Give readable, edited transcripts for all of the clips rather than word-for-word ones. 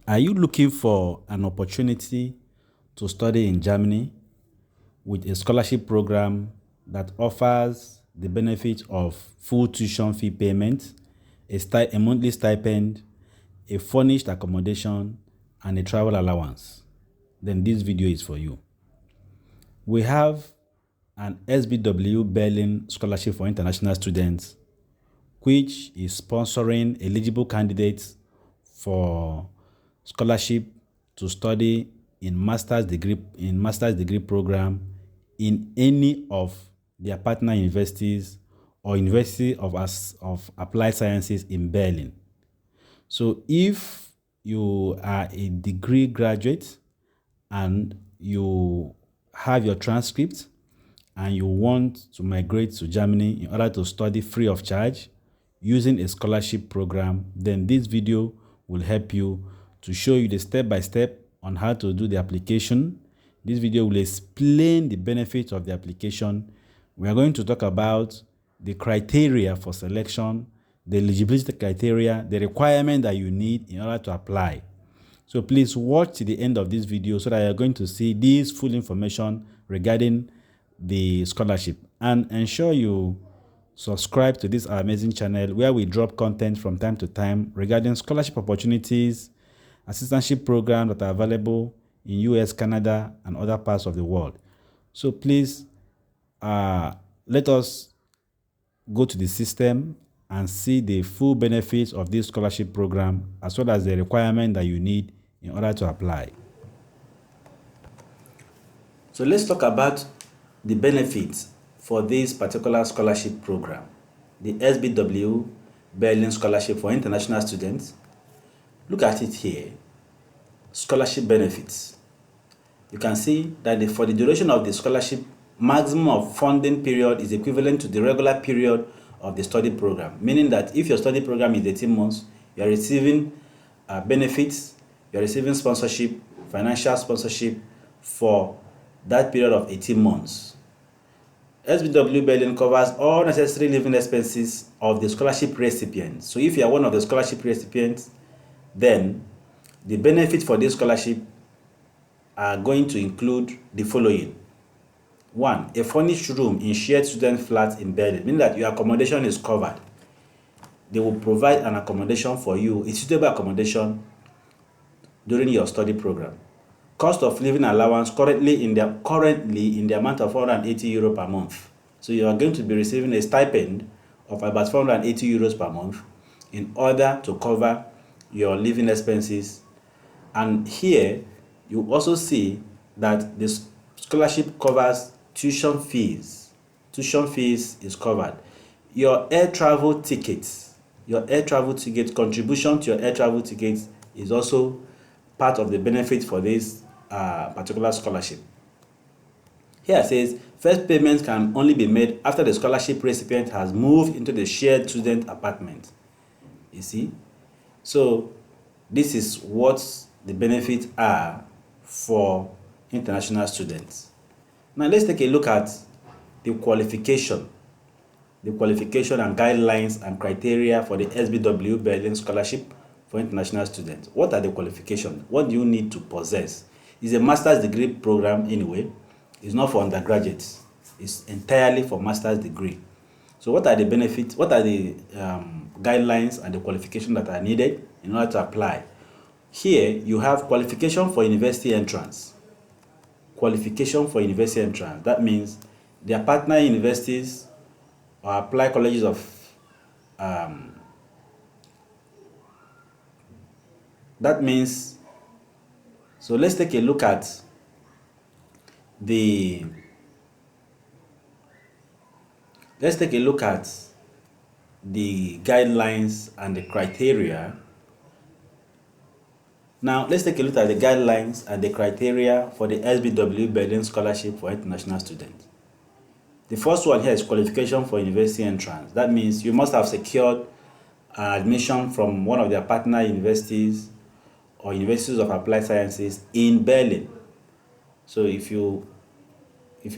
Are you looking for an opportunity to study in Germany with a scholarship program that offers the benefit of full tuition fee payment, a monthly stipend, a furnished accommodation, and a travel allowance? Then this video is for you. We have an SBW Berlin Scholarship for International Students, which is sponsoring eligible candidates for scholarship to study in master's degree program in any of their partner universities or University of Applied Sciences in Berlin. So if you are a degree graduate and you have your transcript and you want to migrate to Germany in order to study free of charge using a scholarship program, then this video will help you to show you the step-by-step on how to do the application. This video will explain the benefits of the application. We are going to talk about the criteria for selection, the eligibility criteria, the requirement that you need in order to apply. So please watch to the end of this video so that you're going to see this full information regarding the scholarship, and ensure you subscribe to this amazing channel where we drop content from time to time regarding scholarship opportunities, assistantship programs that are available in US, Canada, and other parts of the world. So please let us go to the system and see the full benefits of this scholarship program as well as the requirement that you need in order to apply. So let's talk about the benefits for this particular scholarship program, the SBW Berlin Scholarship for International Students. Look at it here, scholarship benefits. You can see that for the duration of the scholarship, maximum of funding period is equivalent to the regular period of the study program, meaning that if your study program is 18 months, you are receiving benefits, you are receiving sponsorship, financial sponsorship for that period of 18 months. SBW Berlin covers all necessary living expenses of the scholarship recipients. So if you are one of the scholarship recipients, then the benefits for this scholarship are going to include the following. 1. A furnished room in shared student flats in Berlin, meaning that your accommodation is covered. They will provide an accommodation for you, a suitable accommodation during your study program. Cost of living allowance currently in the amount of 480 euro per month. So you are going to be receiving a stipend of about 480 euros per month in order to cover your living expenses. And here you also see that this scholarship covers tuition fees. Tuition fees is covered. Your air travel tickets, contribution to your air travel tickets is also part of the benefit for this particular scholarship. Here it says first payment can only be made after the scholarship recipient has moved into the shared student apartment. You see, so this is what the benefits are for international students. Now let's take a look at the qualification and guidelines and criteria for the SBW Berlin Scholarship for International Students. What are the qualifications? What do you need to possess? It's a master's degree program anyway. It's not for undergraduates. It's entirely for master's degree. So what are the benefits? What are the guidelines and the qualifications that are needed in order to apply? Here you have qualification for university entrance. Qualification for university entrance. That means their partner universities or applied colleges of that means, so let's take a look at the guidelines and the criteria. Now let's take a look at the guidelines and the criteria for the SBW Berlin Scholarship for International Students. The first one here is qualification for university entrance. That means you must have secured admission from one of their partner universities or universities of applied sciences in Berlin. So if you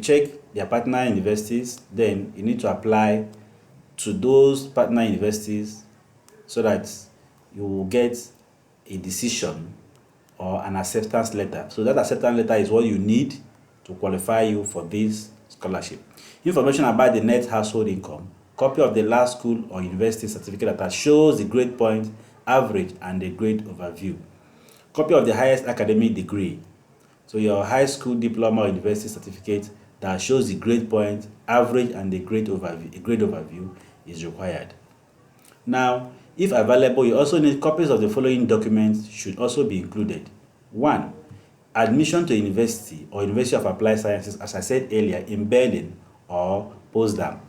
check their partner universities, then you need to apply to those partner universities so that you will get a decision or an acceptance letter. So that acceptance letter is what you need to qualify you for this scholarship. Information about the net household income, copy of the last school or university certificate that shows the grade point, average, and the grade overview. Copy of the highest academic degree. So your high school diploma or university certificate that shows the grade point, average, and the grade overview is required. Now, if available, you also need copies of the following documents should also be included. 1. Admission to university or University of Applied Sciences, as I said earlier, in Berlin or Potsdam.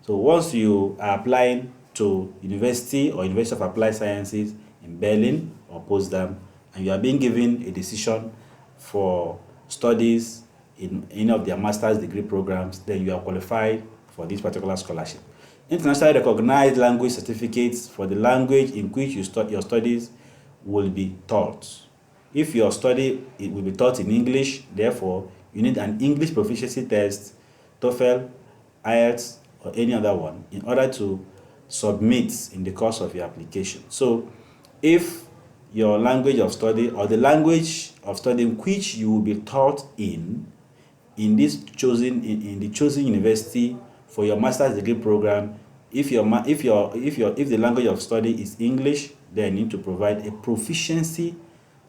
So once you are applying to university or University of Applied Sciences in Berlin or Potsdam, and you are being given a decision for studies in any of their master's degree programs, then you are qualified for this particular scholarship. Internationally recognized language certificates for the language in which your studies will be taught. If your study it will be taught in English, therefore you need an English proficiency test, TOEFL, IELTS, or any other one in order to submit in the course of your application. So if your language of study or the language of study which you will be taught in this chosen in the chosen university for your master's degree program, if the language of study is English, then you need to provide a proficiency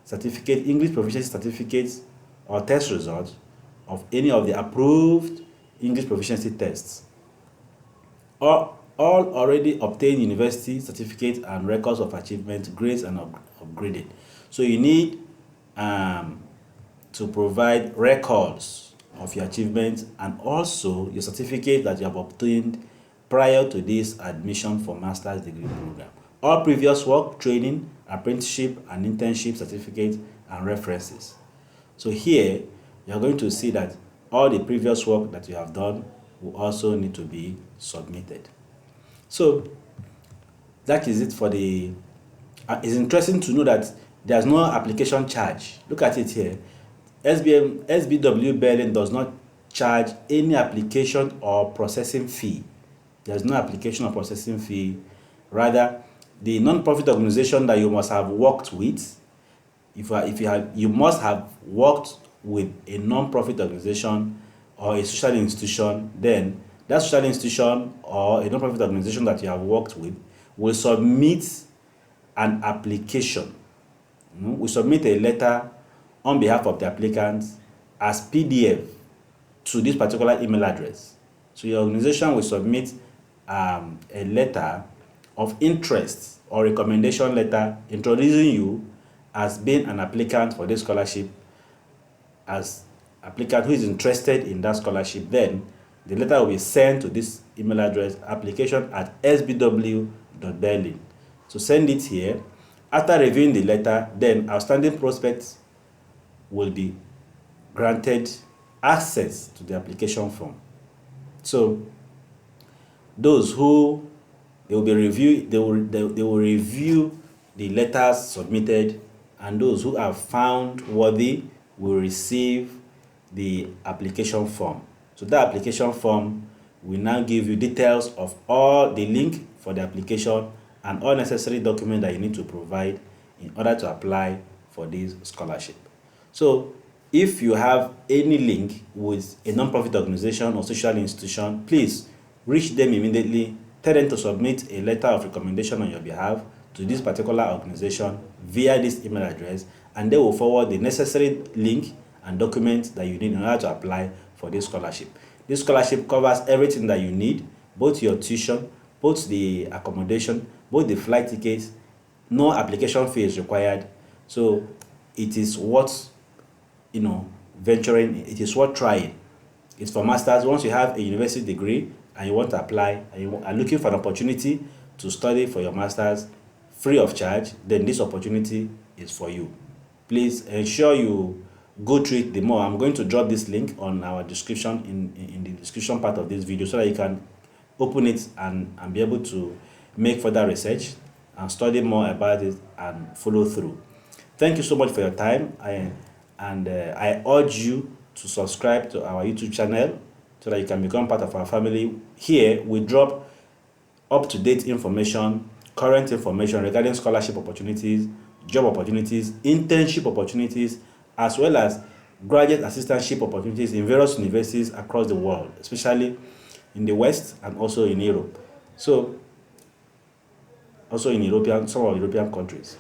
certificate, English proficiency certificates or test results of any of the approved English proficiency tests. All already obtained university certificates and records of achievement, grades, and upgraded. So you need to provide records of your achievements and also your certificate that you have obtained prior to this admission for master's degree program. All previous work, training, apprenticeship, and internship certificates and references. So here you are going to see that all the previous work that you have done will also need to be submitted. So that is it for the it's interesting to know that there's no application charge. Look at it here. SBW Berlin does not charge any application or processing fee. There's no application or processing fee. Rather, the non-profit organization that you must have worked with, you must have worked with a non-profit organization or a social institution, then that social institution or a non-profit organization that you have worked with will submit an application. We submit a letter on behalf of the applicant as PDF to this particular email address. So your organization will submit a letter of interest or recommendation letter introducing you as being an applicant for this scholarship, as applicant who is interested in that scholarship. Then the letter will be sent to this email address, application@sbw.berlin. So send it here. After reviewing the letter, then outstanding prospects will be granted access to the application form. So those who they will review the letters submitted, and those who are found worthy will receive the application form. So that application form will now give you details of all the link for the application and all necessary documents that you need to provide in order to apply for this scholarship. So if you have any link with a non-profit organization or social institution, please reach them immediately. Tell them to submit a letter of recommendation on your behalf to this particular organization via this email address, and they will forward the necessary link and documents that you need in order to apply for this scholarship. This scholarship covers everything that you need, both your tuition, both the accommodation, both the flight tickets. No application fee is required. So it is worth venturing. It is worth trying. It's for masters. Once you have a university degree and you want to apply and you are looking for an opportunity to study for your masters free of charge, then this opportunity is for you. Please ensure you go through it the more. I'm going to drop this link on our description in the description part of this video so that you can open it and be able to make further research and study more about it and follow through. Thank you so much for your time. I urge you to subscribe to our YouTube channel so that you can become part of our family. Here we drop up-to-date information, current information regarding scholarship opportunities, job opportunities, internship opportunities, as well as graduate assistantship opportunities in various universities across the world, especially in the West and also in Europe. So, also in some of European countries.